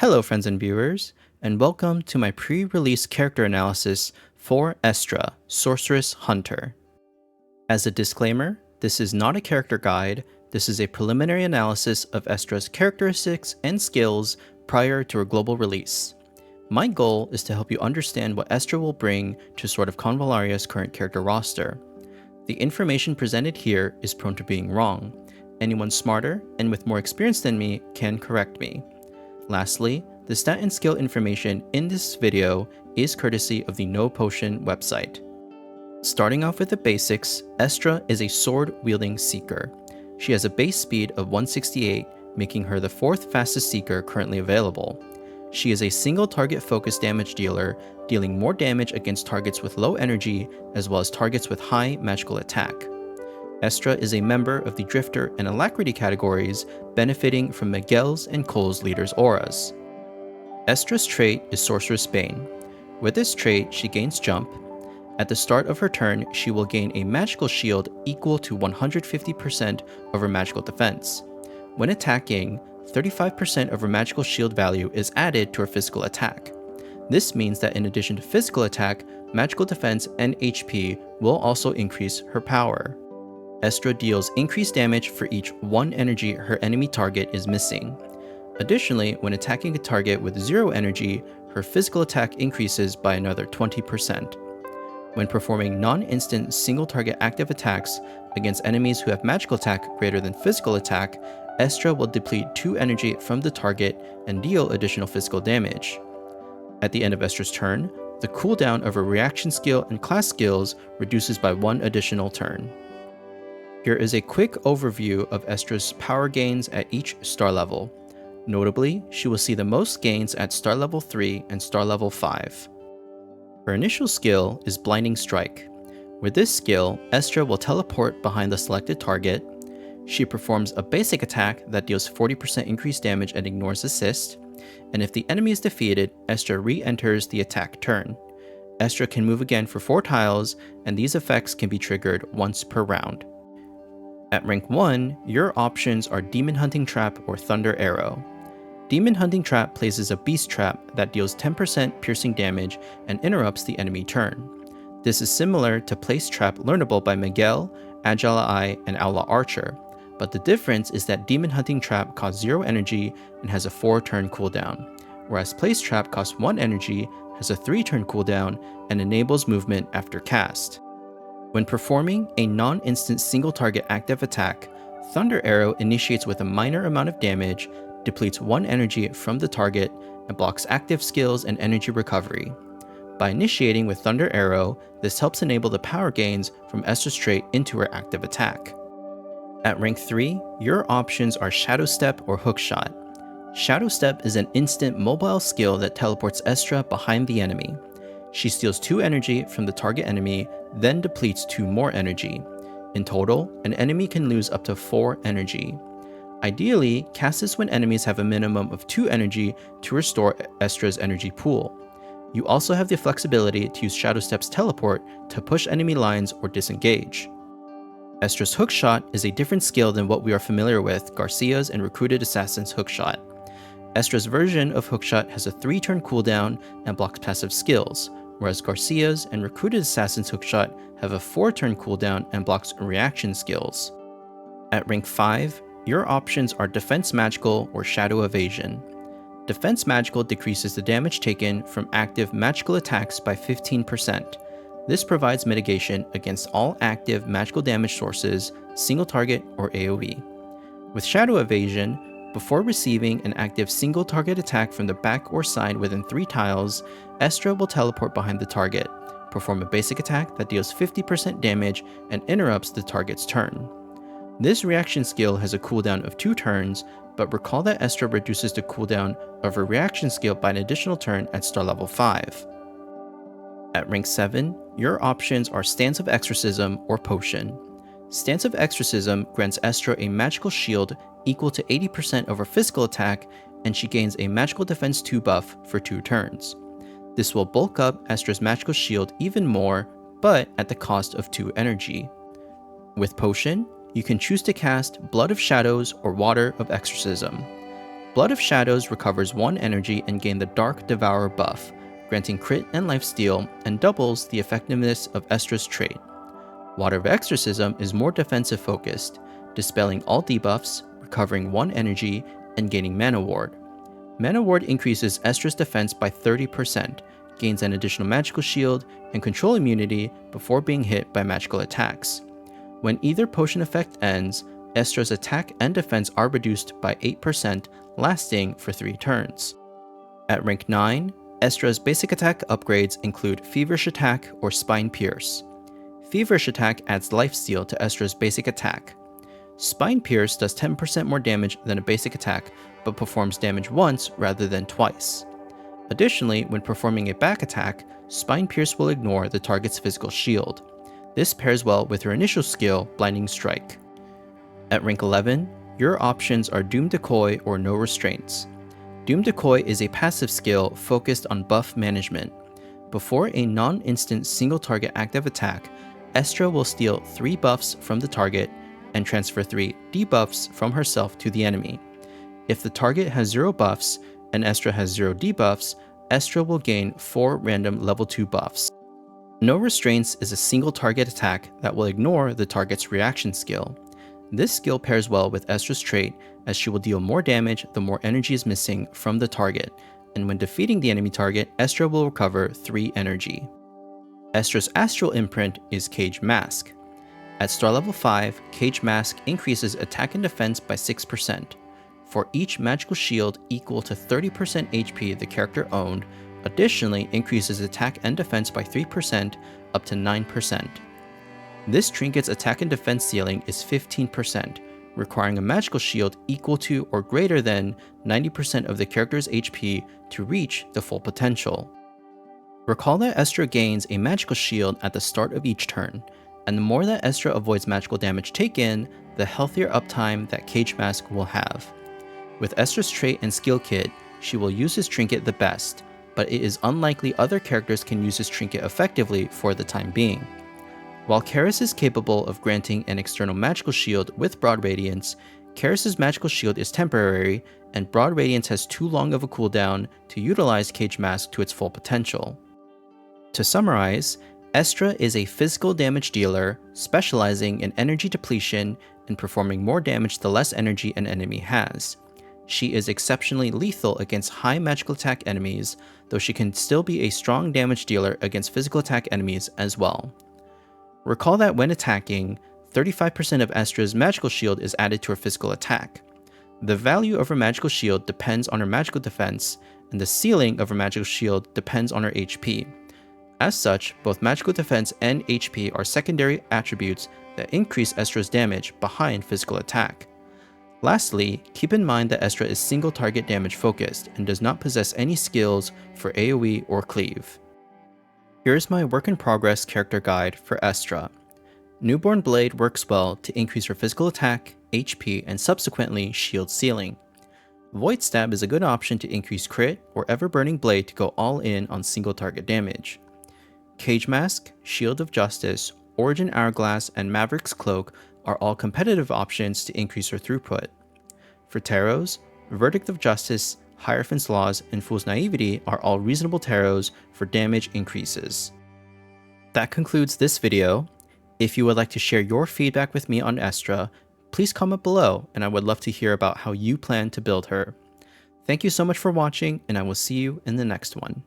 Hello friends and viewers, and welcome to my pre-release character analysis for Estra, Sorceress Hunter. As a disclaimer, this is not a character guide, this is a preliminary analysis of Estra's characteristics and skills prior to her global release. My goal is to help you understand what Estra will bring to Sword of Convallaria's current character roster. The information presented here is prone to being wrong. Anyone smarter and with more experience than me can correct me. Lastly, the stat and skill information in this video is courtesy of the No Potion website. Starting off with the basics, Estra is a sword-wielding seeker. She has a base speed of 168, making her the 4th fastest seeker currently available. She is a single target focus damage dealer, dealing more damage against targets with low energy as well as targets with high magical attack. Estra is a member of the Drifter and Alacrity categories, benefiting from Miguel's and Cole's leaders' auras. Estra's trait is Sorceress Bane. With this trait, she gains jump. At the start of her turn, she will gain a magical shield equal to 150% of her magical defense. When attacking, 35% of her magical shield value is added to her physical attack. This means that in addition to physical attack, magical defense and HP will also increase her power. Estra deals increased damage for each 1 energy her enemy target is missing. Additionally, when attacking a target with 0 energy, her physical attack increases by another 20%. When performing non-instant single-target active attacks against enemies who have magical attack greater than physical attack, Estra will deplete 2 energy from the target and deal additional physical damage. At the end of Estra's turn, the cooldown of her reaction skill and class skills reduces by 1 additional turn. Here is a quick overview of Estra's power gains at each star level. Notably, she will see the most gains at star level 3 and star level 5. Her initial skill is Blinding Strike. With this skill, Estra will teleport behind the selected target. She performs a basic attack that deals 40% increased damage and ignores assist, and if the enemy is defeated, Estra re-enters the attack turn. Estra can move again for 4 tiles, and these effects can be triggered once per round. At rank 1, your options are Demon Hunting Trap or Thunder Arrow. Demon Hunting Trap places a beast trap that deals 10% piercing damage and interrupts the enemy turn. This is similar to Place Trap learnable by Miguel, Agile Eye, and Outlaw Archer, but the difference is that Demon Hunting Trap costs 0 energy and has a 4-turn cooldown, whereas Place Trap costs 1 energy, has a 3-turn cooldown, and enables movement after cast. When performing a non-instant single-target active attack, Thunder Arrow initiates with a minor amount of damage, depletes 1 energy from the target, and blocks active skills and energy recovery. By initiating with Thunder Arrow, this helps enable the power gains from Estra's trait into her active attack. At rank 3, your options are Shadow Step or Hookshot. Shadow Step is an instant mobile skill that teleports Estra behind the enemy. She steals 2 energy from the target enemy, then depletes 2 more energy. In total, an enemy can lose up to 4 energy. Ideally, cast this when enemies have a minimum of 2 energy to restore Estra's energy pool. You also have the flexibility to use Shadow Step's teleport to push enemy lines or disengage. Estra's Hookshot is a different skill than what we are familiar with, Garcia's and Recruited Assassin's Hookshot. Estra's version of Hookshot has a 3-turn cooldown and blocks passive skills, whereas Garcia's and Recruited Assassin's Hookshot have a 4-turn cooldown and blocks reaction skills. At rank 5, your options are Defense Magical or Shadow Evasion. Defense Magical decreases the damage taken from active magical attacks by 15%. This provides mitigation against all active magical damage sources, single target, or AoE. With Shadow Evasion, before receiving an active single target attack from the back or side within 3 tiles, Estra will teleport behind the target, perform a basic attack that deals 50% damage and interrupts the target's turn. This reaction skill has a cooldown of 2 turns, but recall that Estra reduces the cooldown of her reaction skill by an additional turn at star level 5. At rank 7, your options are Stance of Exorcism or Potion. Stance of Exorcism grants Estra a magical shield equal to 80% of her physical attack, and she gains a magical defense 2 buff for 2 turns. This will bulk up Estra's magical shield even more, but at the cost of 2 energy. With Potion, you can choose to cast Blood of Shadows or Water of Exorcism. Blood of Shadows recovers 1 energy and gain the Dark Devourer buff, granting crit and lifesteal, and doubles the effectiveness of Estra's trait. Water of Exorcism is more defensive focused, dispelling all debuffs, recovering 1 energy, and gaining Mana Ward. Mana Ward increases Estra's defense by 30%, gains an additional magical shield, and control immunity before being hit by magical attacks. When either potion effect ends, Estra's attack and defense are reduced by 8%, lasting for 3 turns. At rank 9, Estra's basic attack upgrades include Feverish Attack or Spine Pierce. Feverish Attack adds lifesteal to Estra's basic attack. Spine Pierce does 10% more damage than a basic attack, but performs damage once rather than twice. Additionally, when performing a back attack, Spine Pierce will ignore the target's physical shield. This pairs well with her initial skill, Blinding Strike. At rank 11, your options are Doom Decoy or No Restraints. Doom Decoy is a passive skill focused on buff management. Before a non-instant single-target active attack, Estra will steal 3 buffs from the target and transfer 3 debuffs from herself to the enemy. If the target has 0 buffs and Estra has 0 debuffs, Estra will gain 4 random level 2 buffs. No Restraints is a single target attack that will ignore the target's reaction skill. This skill pairs well with Estra's trait, as she will deal more damage the more energy is missing from the target, and when defeating the enemy target, Estra will recover 3 energy. Estra's astral imprint is Cage Mask. At star level 5, Cage Mask increases attack and defense by 6%. For each magical shield equal to 30% HP the character owned, additionally increases attack and defense by 3% up to 9%. This trinket's attack and defense ceiling is 15%, requiring a magical shield equal to or greater than 90% of the character's HP to reach the full potential. Recall that Estra gains a magical shield at the start of each turn, and the more that Estra avoids magical damage taken, the healthier uptime that Cage Mask will have. With Estra's trait and skill kit, she will use his trinket the best, but it is unlikely other characters can use his trinket effectively for the time being. While Karis is capable of granting an external magical shield with Broad Radiance, Karis' magical shield is temporary, and Broad Radiance has too long of a cooldown to utilize Cage Mask to its full potential. To summarize, Estra is a physical damage dealer, specializing in energy depletion and performing more damage the less energy an enemy has. She is exceptionally lethal against high magical attack enemies, though she can still be a strong damage dealer against physical attack enemies as well. Recall that when attacking, 35% of Estra's magical shield is added to her physical attack. The value of her magical shield depends on her magical defense, and the ceiling of her magical shield depends on her HP. As such, both magical defense and HP are secondary attributes that increase Estra's damage behind physical attack. Lastly, keep in mind that Estra is single target damage focused and does not possess any skills for AoE or cleave. Here's my work in progress character guide for Estra. Newborn Blade works well to increase her physical attack, HP, and subsequently shield ceiling. Void Stab is a good option to increase crit or Ever Burning Blade to go all in on single target damage. Cage Mask, Shield of Justice, Origin Hourglass, and Maverick's Cloak are all competitive options to increase her throughput. For Tarots, Verdict of Justice, Hierophant's Laws, and Fool's Naivety are all reasonable tarots for damage increases. That concludes this video. If you would like to share your feedback with me on Estra, please comment below and I would love to hear about how you plan to build her. Thank you so much for watching, and I will see you in the next one.